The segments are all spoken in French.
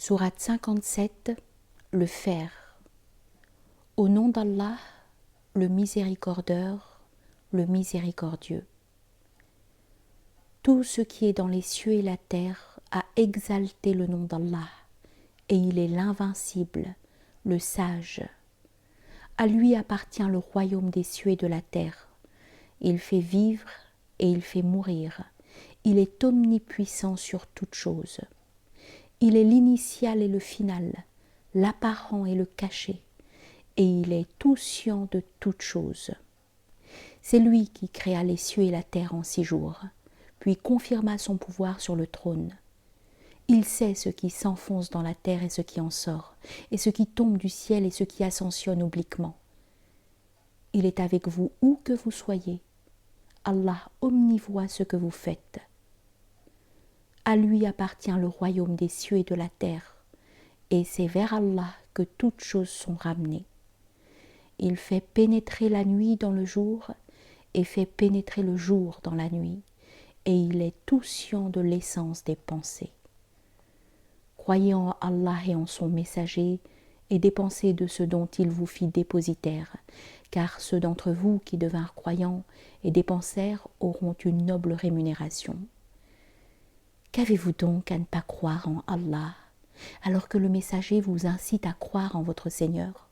Sourate 57, le fer. Au nom d'Allah, le miséricordieur, le miséricordieux. Tout ce qui est dans les cieux et la terre a exalté le nom d'Allah, et il est l'invincible, le sage. À lui appartient le royaume des cieux et de la terre. Il fait vivre et il fait mourir. Il est omnipuissant sur toutes choses. Il est l'initial et le final, l'apparent et le caché, et il est tout sciant de toutes choses. C'est lui qui créa les cieux et la terre en 6 jours, puis confirma son pouvoir sur le trône. Il sait ce qui s'enfonce dans la terre et ce qui en sort, et ce qui tombe du ciel et ce qui ascensionne obliquement. Il est avec vous où que vous soyez. Allah omnivoit ce que vous faites. À lui appartient le royaume des cieux et de la terre, et c'est vers Allah que toutes choses sont ramenées. Il fait pénétrer la nuit dans le jour, et fait pénétrer le jour dans la nuit, et il est tout sciant de l'essence des pensées. Croyez en Allah et en son messager, et dépensez de ce dont il vous fit dépositaire, car ceux d'entre vous qui devinrent croyants et dépensèrent auront une noble rémunération. Qu'avez-vous donc à ne pas croire en Allah, alors que le messager vous incite à croire en votre Seigneur?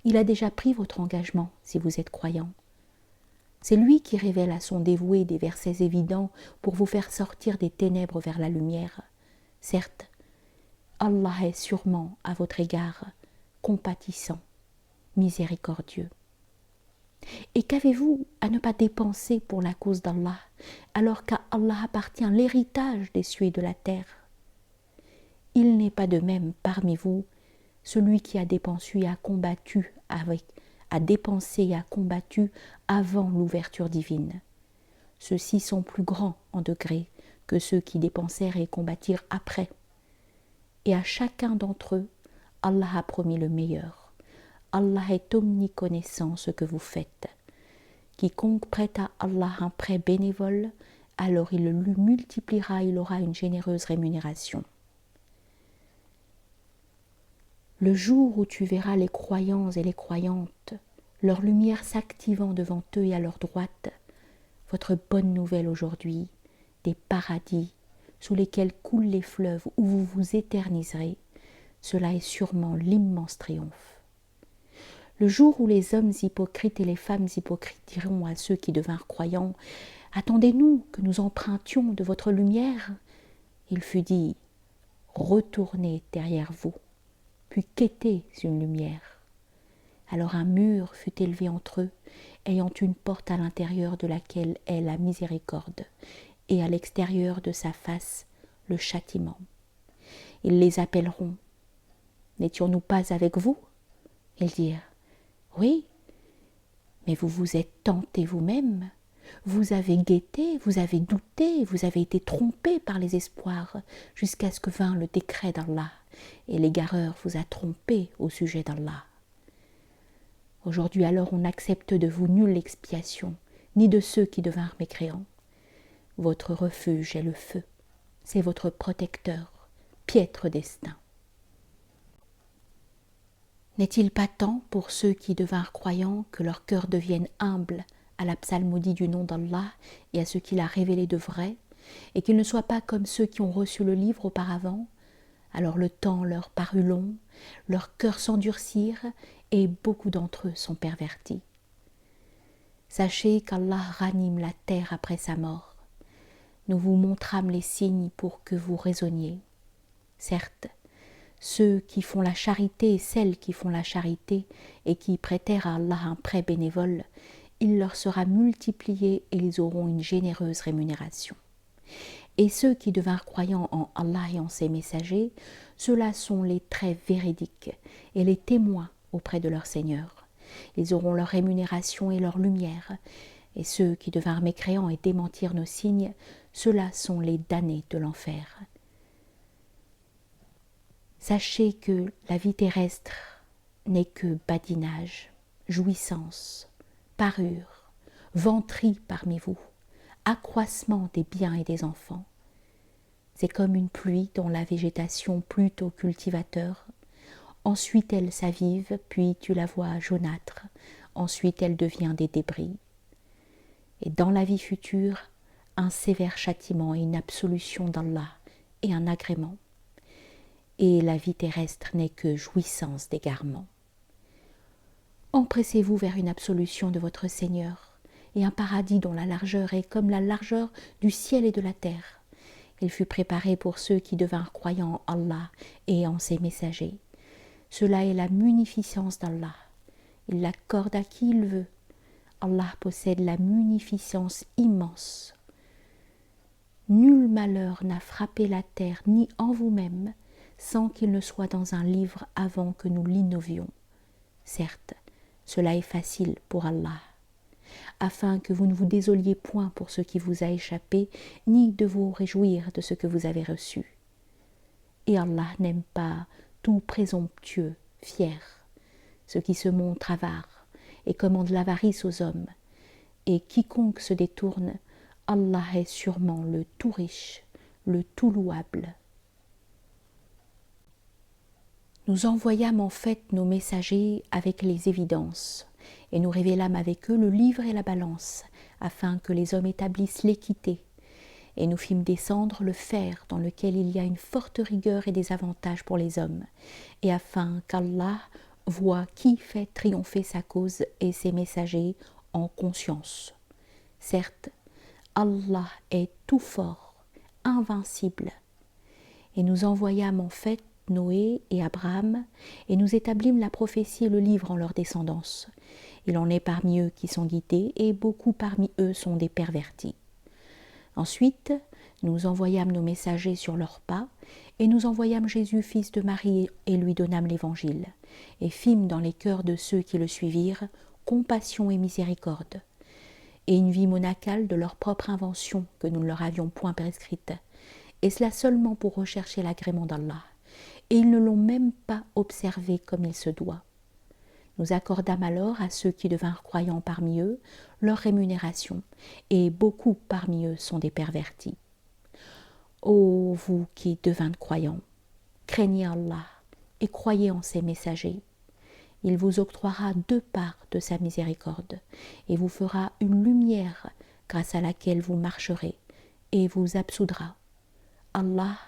Il a déjà pris votre engagement si vous êtes croyant. C'est lui qui révèle à son dévoué des versets évidents pour vous faire sortir des ténèbres vers la lumière. Certes, Allah est sûrement à votre égard compatissant, miséricordieux. Et qu'avez-vous à ne pas dépenser pour la cause d'Allah, alors qu'à Allah appartient l'héritage des cieux et de la terre? Il n'est pas de même parmi vous celui qui a dépensé et a combattu avant l'ouverture divine. Ceux-ci sont plus grands en degré que ceux qui dépensèrent et combattirent après. Et à chacun d'entre eux, Allah a promis le meilleur. Allah est omniconnaissant ce que vous faites. Quiconque prête à Allah un prêt bénévole, alors il le lui multipliera, il aura une généreuse rémunération. Le jour où tu verras les croyants et les croyantes, leur lumière s'activant devant eux et à leur droite, votre bonne nouvelle aujourd'hui, des paradis sous lesquels coulent les fleuves où vous vous éterniserez, cela est sûrement l'immense triomphe. Le jour où les hommes hypocrites et les femmes hypocrites diront à ceux qui devinrent croyants « Attendez-nous que nous empruntions de votre lumière ?» Il fut dit « Retournez derrière vous, puis quêtez une lumière. » Alors un mur fut élevé entre eux, ayant une porte à l'intérieur de laquelle est la miséricorde, et à l'extérieur de sa face le châtiment. Ils les appelleront. N'étions-nous pas avec vous? Ils dirent, oui, mais vous vous êtes tentés vous-même, vous avez guetté, vous avez douté, vous avez été trompés par les espoirs, jusqu'à ce que vint le décret d'Allah, et l'égareur vous a trompés au sujet d'Allah. Aujourd'hui alors on n'accepte de vous nulle expiation, ni de ceux qui devinrent mécréants. Votre refuge est le feu, c'est votre protecteur, piètre destin. N'est-il pas temps pour ceux qui devinrent croyants que leur cœur devienne humble à la psalmodie du nom d'Allah et à ce qu'il a révélé de vrai, et qu'ils ne soient pas comme ceux qui ont reçu le livre auparavant? Alors le temps leur parut long, leurs cœurs s'endurcirent, et beaucoup d'entre eux sont pervertis. Sachez qu'Allah ranime la terre après sa mort. Nous vous montrâmes les signes pour que vous raisonniez. Certes, ceux qui font la charité et celles qui font la charité et qui prêtèrent à Allah un prêt bénévole, il leur sera multiplié et ils auront une généreuse rémunération. Et ceux qui devinrent croyants en Allah et en ses messagers, ceux-là sont les très véridiques et les témoins auprès de leur Seigneur. Ils auront leur rémunération et leur lumière. Et ceux qui devinrent mécréants et démentirent nos signes, ceux-là sont les damnés de l'enfer. Sachez que la vie terrestre n'est que badinage, jouissance, parure, vanterie parmi vous, accroissement des biens et des enfants. C'est comme une pluie dont la végétation plut au cultivateur. Ensuite elle s'avive, puis tu la vois jaunâtre. Ensuite elle devient des débris. Et dans la vie future, un sévère châtiment et une absolution d'Allah et un agrément. Et la vie terrestre n'est que jouissance d'égarement. Empressez-vous vers une absolution de votre Seigneur et un paradis dont la largeur est comme la largeur du ciel et de la terre. Il fut préparé pour ceux qui devinrent croyants en Allah et en ses messagers. Cela est la munificence d'Allah. Il l'accorde à qui il veut. Allah possède la munificence immense. Nul malheur n'a frappé la terre ni en vous-même sans qu'il ne soit dans un livre avant que nous l'innovions. Certes, cela est facile pour Allah, afin que vous ne vous désoliez point pour ce qui vous a échappé, ni de vous réjouir de ce que vous avez reçu. Et Allah n'aime pas tout présomptueux, fier, ce qui se montre avare et commande l'avarice aux hommes. Et quiconque se détourne, Allah est sûrement le tout riche, le tout louable. Nous envoyâmes en fait nos messagers avec les évidences, et nous révélâmes avec eux le livre et la balance, afin que les hommes établissent l'équité. Et nous fîmes descendre le fer dans lequel il y a une forte rigueur et des avantages pour les hommes, et afin qu'Allah voie qui fait triompher sa cause et ses messagers en conscience. Certes, Allah est tout fort, invincible. Et nous envoyâmes en fait Noé et Abraham, et nous établîmes la prophétie et le livre en leur descendance. Il en est parmi eux qui sont guidés, et beaucoup parmi eux sont des pervertis. Ensuite, nous envoyâmes nos messagers sur leurs pas, et nous envoyâmes Jésus, fils de Marie, et lui donnâmes l'Évangile, et fîmes dans les cœurs de ceux qui le suivirent compassion et miséricorde, et une vie monacale de leur propre invention que nous ne leur avions point prescrite, et cela seulement pour rechercher l'agrément d'Allah. Et ils ne l'ont même pas observé comme il se doit. Nous accordâmes alors à ceux qui devinrent croyants parmi eux leur rémunération, et beaucoup parmi eux sont des pervertis. Ô vous qui devinrent croyants, craignez Allah et croyez en ses messagers. Il vous octroiera 2 parts de sa miséricorde, et vous fera une lumière grâce à laquelle vous marcherez, et vous absoudra. Allah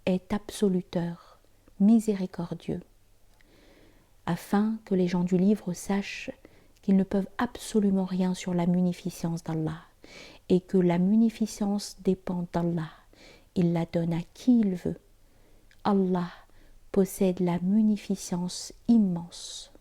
est absoluteur, miséricordieux, afin que les gens du livre sachent qu'ils ne peuvent absolument rien sur la munificence d'Allah, et que la munificence dépend d'Allah. Il la donne à qui il veut. Allah possède la munificence immense.